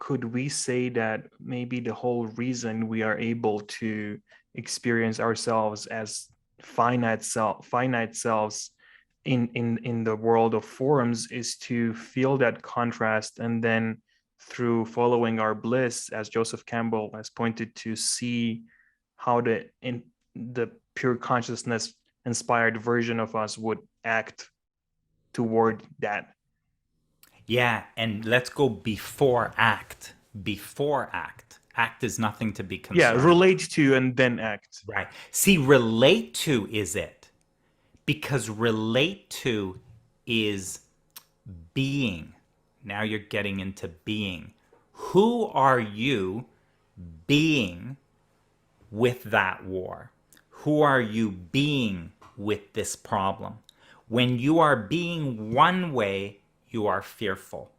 could we say that maybe the whole reason we are able to experience ourselves as finite selves in the world of forms is to feel that contrast, and then through following our bliss, as Joseph Campbell has pointed to, see how the pure consciousness inspired version of us would act toward that. Yeah, and let's go before act. Before act. Act is nothing to be Yeah, concerned with. relate to and then act. Right. See, relate to is it. Because relate to is being. Now you're getting into being. Who are you being with that war? Who are you being with this problem? When you are being one way, you are fearful.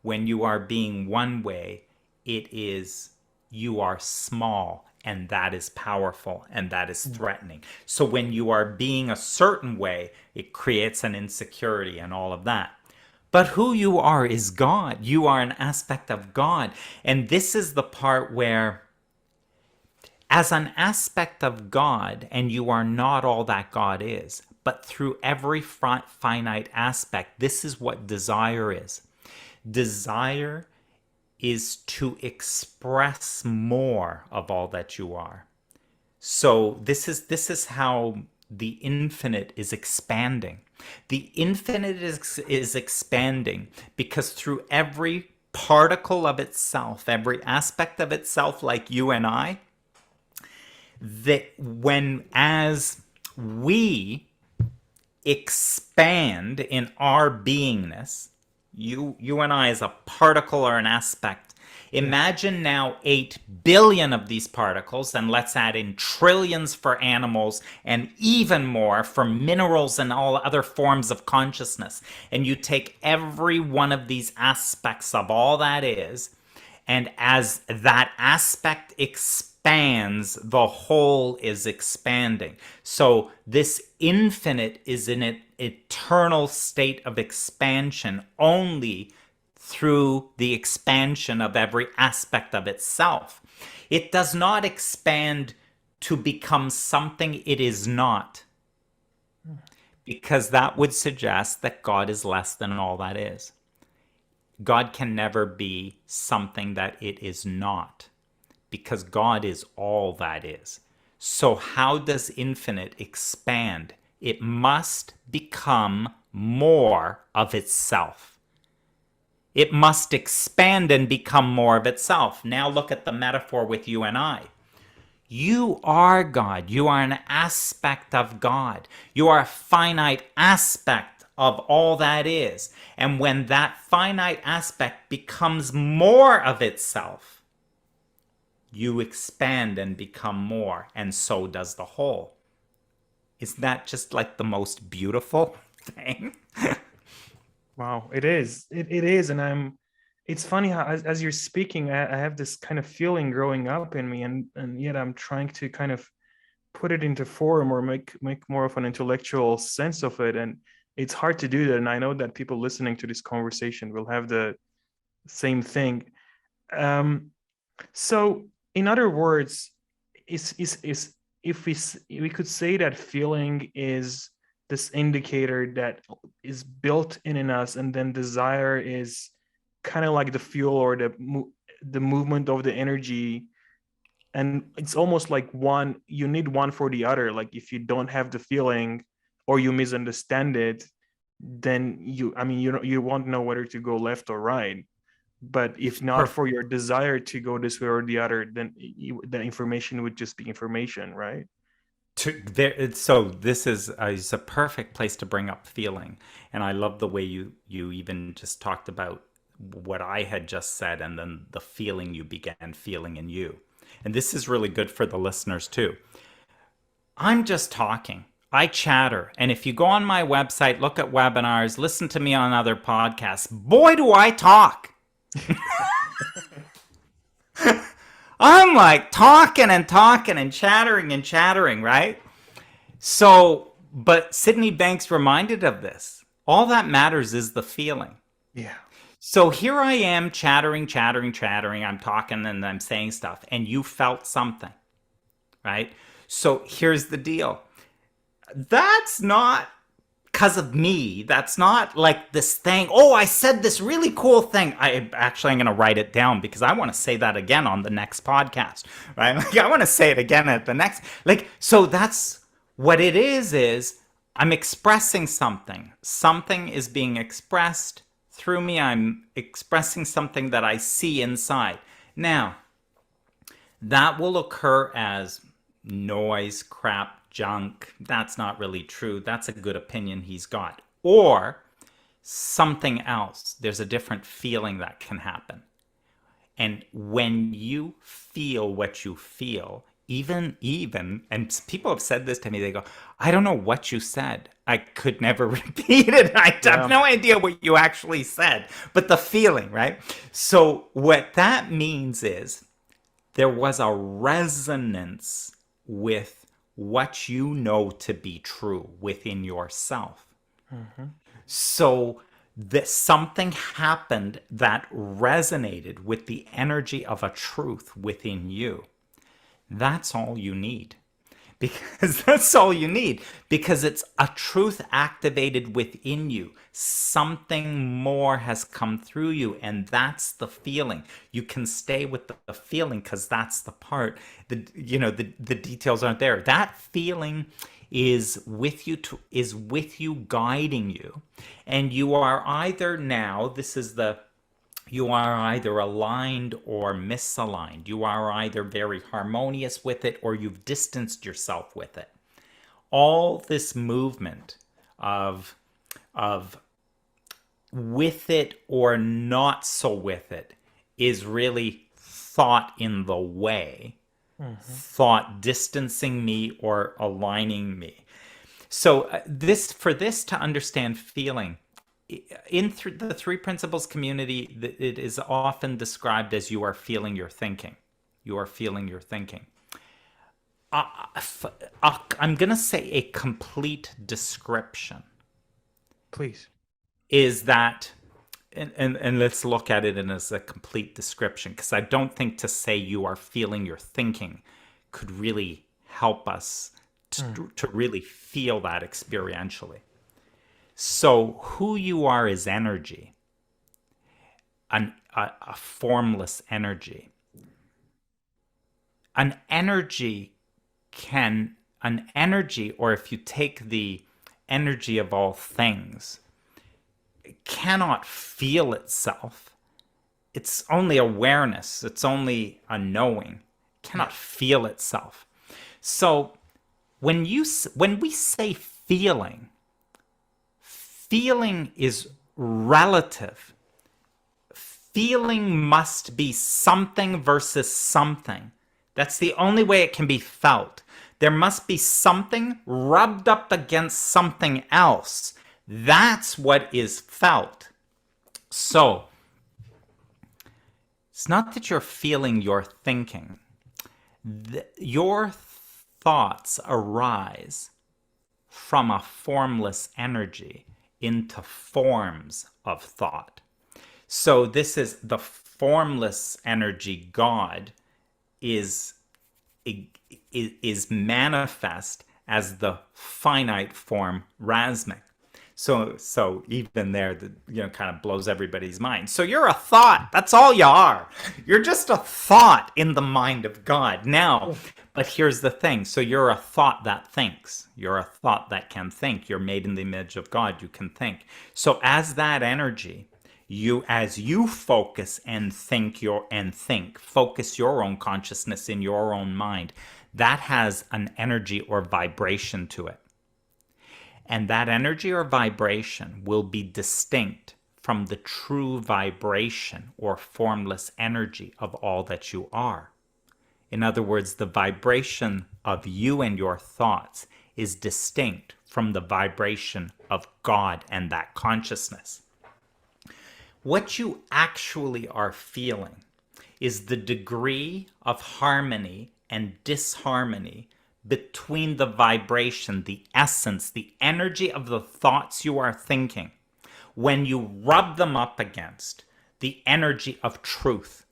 When you are being one way, it is you are small, and that is powerful, and that is threatening. So when you are being a certain way, it creates an insecurity and all of that. But who you are is God. You are an aspect of God. And this is the part where, as an aspect of God, and you are not all that God is, but through every finite aspect, this is what desire is. Desire is to express more of all that you are. So this is how the infinite is expanding. The infinite is expanding because through every particle of itself, every aspect of itself, like you and I, that when as we expand in our beingness, you and I as a particle or an aspect. Imagine now 8 billion of these particles, and let's add in trillions for animals and even more for minerals and all other forms of consciousness. And you take every one of these aspects of all that is, and as that aspect expands, the whole is expanding. So this infinite is in an eternal state of expansion only through the expansion of every aspect of itself. It does not expand to become something it is not, because that would suggest that God is less than all that is. God can never be something that it is not, because God is all that is. So how does infinite expand? It must become more of itself. It must expand and become more of itself. Now look at the metaphor with you and I. You are God. You are an aspect of God. You are a finite aspect of all that is. And when that finite aspect becomes more of itself, you expand and become more, and so does the whole. Isn't that just like the most beautiful thing? Wow, it is. It is. And it's funny how as you're speaking, I have this kind of feeling growing up in me, and yet I'm trying to kind of put it into form or make more of an intellectual sense of it. And it's hard to do that. And I know that people listening to this conversation will have the same thing. Um, so in other words, is if we could say that feeling is this indicator that is built in us, and then desire is kind of like the fuel or the movement of the energy, and it's almost like one, you need one for the other. Like if you don't have the feeling or you misunderstand it, then you won't know whether to go left or right. But if not for your desire to go this way or the other, then the information would just be information, right? So this is a perfect place to bring up feeling, and I love the way you even just talked about what I had just said, and then the feeling you began feeling in you. And this is really good for the listeners too. I'm just talking. I chatter. And if you go on my website, look at webinars, listen to me on other podcasts, boy, do I talk. I'm like talking and talking and chattering, right? So, but Sydney Banks reminded of this. All that matters is the feeling. Yeah. So here I am chattering, chattering, chattering. I'm talking and I'm saying stuff, and you felt something, right? So here's the deal. That's not because of me. That's not like this thing. Oh, I said this really cool thing. I'm going to write it down because I want to say that again on the next podcast, right? Like I want to say it again at the next. Like so that's what it is I'm expressing something. Something is being expressed through me. I'm expressing something that I see inside. Now, that will occur as noise, crap, junk. That's not really true. That's a good opinion he's got. Or something else. There's a different feeling that can happen. And when you feel what you feel, even, and people have said this to me, they go, I don't know what you said. I could never repeat it. I have Yeah. no idea what you actually said, but the feeling, right? So what that means is there was a resonance with what you know to be true within yourself. Mm-hmm. So that something happened that resonated with the energy of a truth within you. That's all you need. Because that's all you need. Because it's a truth activated within you. Something more has come through you, and that's the feeling. You can stay with the feeling because that's the part. The details aren't there. That feeling is with you is with you, guiding you, and you are either now. This is the you are either aligned or misaligned. You are either very harmonious with it or you've distanced yourself with it. All this movement of of with it or not so with it is really thought in the way, Mm-hmm. thought distancing me or aligning me. So this for this to understand feeling the three principles community, it is often described as you are feeling your thinking. You are feeling your thinking. I'm going to say a complete description Please. is that, and let's look at it as a complete description, because I don't think to say you are feeling your thinking could really help us to really feel that experientially. So who you are is energy, a formless energy. An energy or if you take the energy of all things, it cannot feel itself. It's only awareness. It's only a knowing. It cannot feel itself. So when we say feeling, feeling is relative. Feeling must be something versus something. That's the only way it can be felt. There must be something rubbed up against something else. That's what is felt. So, it's not that you're feeling your thinking. Your thoughts arise from a formless energy into forms of thought. So this is the formless energy. God is manifest as the finite form Rasmic. So even there, kind of blows everybody's mind. So you're a thought. That's all you are. You're just a thought in the mind of God. Now, but here's the thing. So you're a thought that thinks. You're a thought that can think. You're made in the image of God. You can think. So as that energy, as you focus and focus your own consciousness in your own mind, that has an energy or vibration to it. And that energy or vibration will be distinct from the true vibration or formless energy of all that you are. In other words, the vibration of you and your thoughts is distinct from the vibration of God and that consciousness. What you actually are feeling is the degree of harmony and disharmony between the vibration, the essence, the energy of the thoughts you are thinking. When you rub them up against the energy of truth.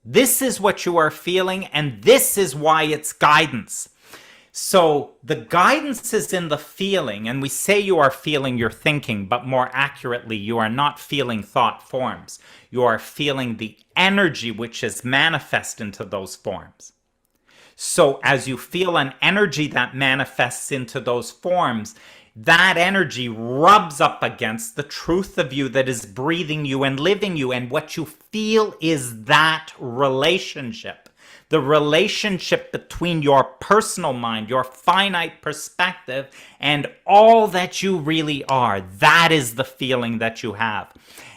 This is what you are feeling, and this is why it's guidance. So the guidance is in the feeling, and we say you are feeling your thinking, but more accurately, you are not feeling thought forms. You are feeling the energy which is manifest into those forms. So as you feel an energy that manifests into those forms, that energy rubs up against the truth of you that is breathing you and living you. And what you feel is that relationship. The relationship between your personal mind, your finite perspective, and all that you really are. That is the feeling that you have.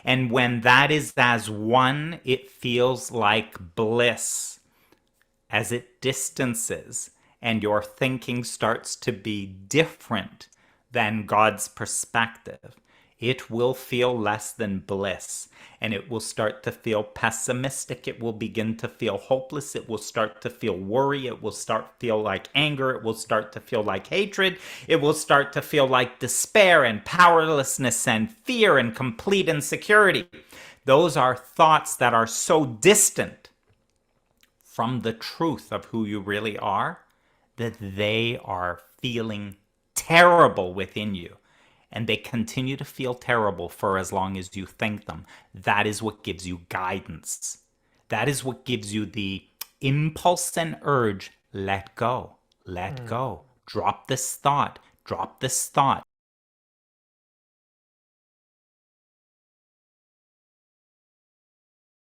And when that is as one, it feels like bliss. As it distances and your thinking starts to be different than God's perspective, it will feel less than bliss, and it will start to feel pessimistic. It will begin to feel hopeless. It will start to feel worry. It will start to feel like anger. It will start to feel like hatred. It will start to feel like despair and powerlessness and fear and complete insecurity. Those are thoughts that are so distant from the truth of who you really are that they are feeling terrible within you, and they continue to feel terrible for as long as you think them. That is what gives you guidance. That is what gives you the impulse and urge. Let go. Let go. Drop this thought. Drop this thought.